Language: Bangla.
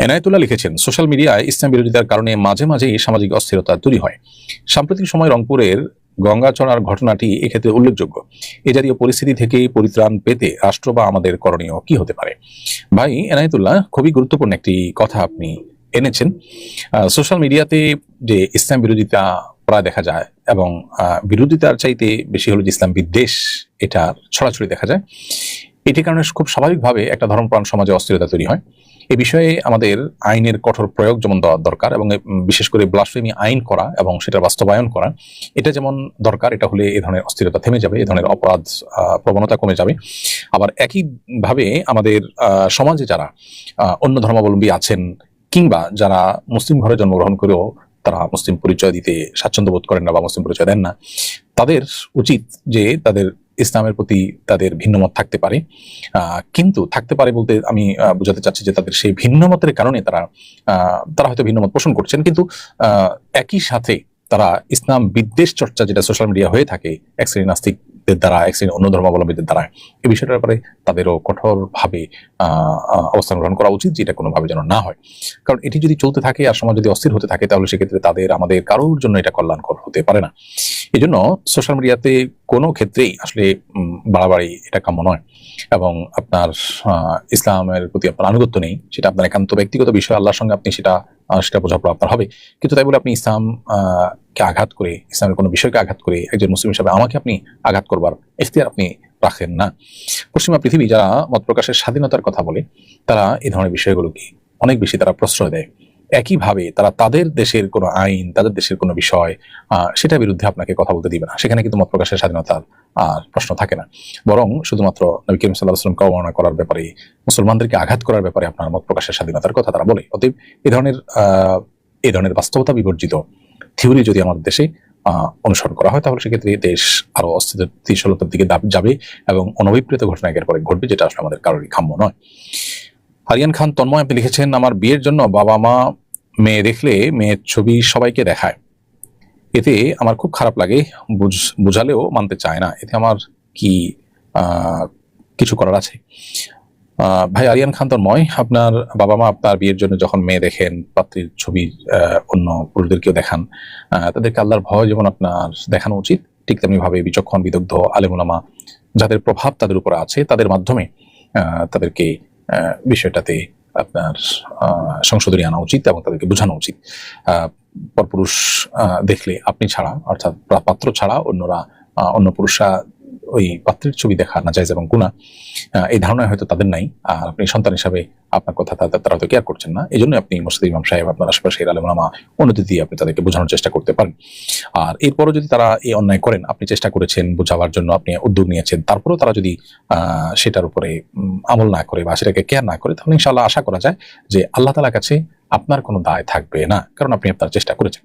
এনায়েতুল্লাহ লিখেছেন, সোশ্যাল মিডিয়ায় ইসলাম বিরোধিতার কারণে মাঝে মাঝেই সামাজিক অস্থিরতা তৈরি হয়। সাম্প্রতিক সময় রংপুরের গঙ্গাচড়ার ঘটনাটি এক্ষেত্রে উল্লেখযোগ্য। এ জাতীয় পরিস্থিতি থেকে পরিত্রাণ পেতে রাষ্ট্র বা আমাদের করণীয় কি হতে পারে? ভাই এনায়েতুল্লাহ, খুবই গুরুত্বপূর্ণ একটি কথা আপনি এনেছেন। সোশ্যাল মিডিয়াতে যে ইসলাম বিরোধিতা প্রায় দেখা যায় এবং বিরোধিতার চাইতে বেশি হলো যে ইসলাম বিদ্বেষ, এটা ছড়াছড়ি দেখা যায়। এটির কারণে খুব স্বাভাবিকভাবে একটা ধর্মপ্রাণ সমাজে অস্থিরতা তৈরি হয়। এ বিষয়ে আমাদের আইনের কঠোর প্রয়োগ যেমন দরকার, এবং বিশেষ করে ব্লাসফেমি আইন করা এবং সেটার বাস্তবায়ন করা, এটা যেমন দরকার। এটা হলে এ ধরনের অস্থিরতা থেমে যাবে, এ ধরনের অপরাধ প্রবণতা কমে যাবে। আবার একইভাবে আমাদের সমাজে যারা অন্য ধর্মাবলম্বী আছেন, কিংবা যারা মুসলিম ঘরে জন্মগ্রহণ করেও তারা মুসলিম পরিচয় দিতে স্বাচ্ছন্দ্য বোধ করেন না বা মুসলিম পরিচয় দেন না, তাদের উচিত যে তাদের ইসলামের প্রতি তাদের ভিন্নমত থাকতে পারে, কিন্তু থাকতে পারে বলতে আমি বোঝাতে চাচ্ছি যে তাদের সেই ভিন্নমতের কারণে তারা হয়তো ভিন্নমত পোষণ করছেন, কিন্তু একই সাথে তারা ইসলাম বিদ্বেষ চর্চা যেটা সোশ্যাল মিডিয়া হয়ে থাকে এক শ্রেণী নাস্তিকদের দ্বারা, এক শ্রেণী অন্য ধর্মাবলম্বীদের দ্বারা, এই বিষয়টার ব্যাপারে তাদেরও কঠোরভাবে অবস্থান গ্রহণ করা উচিত, যেটা কোনোভাবে যেন না হয়। কারণ এটি যদি চলতে থাকে আর সমাজ যদি অস্থির হতে থাকে, তাহলে সেক্ষেত্রে আমাদের কারোর জন্য এটা কল্যাণকর হতে পারে না। এই জন্য সোশ্যাল মিডিয়াতে কোনো ক্ষেত্রেই আসলে বাড়াবাড়ি এটা কাম্য নয়। এবং আপনার ইসলামের প্রতি আপনার আনুগত্য নেই, সেটা আপনার একান্ত ব্যক্তিগত বিষয়, আল্লাহর সঙ্গে আপনি সেটা বোঝাপড়া আপনার হবে। কিন্তু তাই বলে আপনি কে আঘাত করে, ইসলামের কোনো বিষয়কে আঘাত করে, একজন মুসলিম হিসাবে আমাকে আপনি আঘাত করবার এখতিয়ার আপনি রাখেন না। পশ্চিমা পৃথিবী যারা মত প্রকাশের স্বাধীনতার কথা বলে, তারা এই ধরনের বিষয়গুলোকে অনেক বেশি তারা প্রশ্রয় দেয়। একইভাবে তারা তাদের দেশের কোনো আইন, তাদের দেশের কোনো বিষয়, সেটার বিরুদ্ধে আপনাকে কথা বলতে দিবে না। সেখানে কিন্তু মত প্রকাশের স্বাধীনতার প্রশ্ন থাকে না, বরং শুধুমাত্র নবী করিম সাল্লাল্লাহু আলাইহি ওয়াসাল্লামকে অবমাননা করার ব্যাপারে, মুসলমানদেরকে আঘাত করার ব্যাপারে আপনার মত প্রকাশের স্বাধীনতার কথা তারা বলে। অতএব এই ধরনের বাস্তবতা বিবর্জিত থিওরি যদি আমাদের দেশে অনুসরণ করা হয়, তাহলে সেক্ষেত্রে দেশ আরো অস্থিতিশীলতার দিকে যাবে এবং অনভিপ্রেত ঘটনা একের পরে ঘটবে, যেটা আসলে আমাদের কারোরই কাম্য নয়। আরিয়ান খান তন্ময় আপনি লিখেছেন, আমার বিয়ের জন্য বাবা মা মেয়ে দেখলে মেয়ের ছবি সবাইকে দেখায়, এতে আমার খুব খারাপ লাগে, বুঝালেও মানতে চায় না, এতে আমার কি কিছু করার আছে? ভাই আরিয়ান খান তন্ময়, আপনার বাবা মা আপনার বিয়ের জন্য যখন মেয়ে দেখেন, পাত্রীর ছবি অন্য পুরুষদেরকেও দেখান, তাদেরকে আল্লাহর ভয় যেমন আপনার দেখানো উচিত, ঠিক তেমনি ভাবে বিচক্ষণ বিদগ্ধ আলেম ওলামা যাদের প্রভাব তাদের উপর আছে, তাদের মাধ্যমে তাদেরকে বিষয়টাতে আপনার সংশোধনী আনা উচিত এবং তাদেরকে বোঝানো উচিত। পরপুরুষ দেখলে আপনি ছাড়া, অর্থাৎ পাত্র ছাড়া অন্য পুরুষরা ওই পাত্রের ছবি দেখা নাজায়েজ এবং গুনাহ, এই ধারণা হয়তো তাদের নাই। আর আপনি সন্তান হিসাবে আপনার কথা তারা হয়তো কেয়ার করছেন না। এই জন্য আপনি মসজিদ ইমাম সাহেব, আপনার আশেপাশের আলেম ওলামা, অনুমতি দিয়ে আপনি তাদেরকে বোঝানোর চেষ্টা করতে পারেন। আর এরপরও যদি তারা এই অন্যায় করেন, আপনি চেষ্টা করেছেন বোঝাবার জন্য, আপনি উদ্যোগ নিয়েছেন, তারপরেও তারা যদি সেটার উপরে আমল না করে বা সেটাকে কেয়ার না করে, তাহলে ইনশাআল্লাহ আশা করা যায় যে আল্লাহ তাআলার কাছে আপনার কোনো দায় থাকবে না, কারণ আপনি আপনার চেষ্টা করেছেন।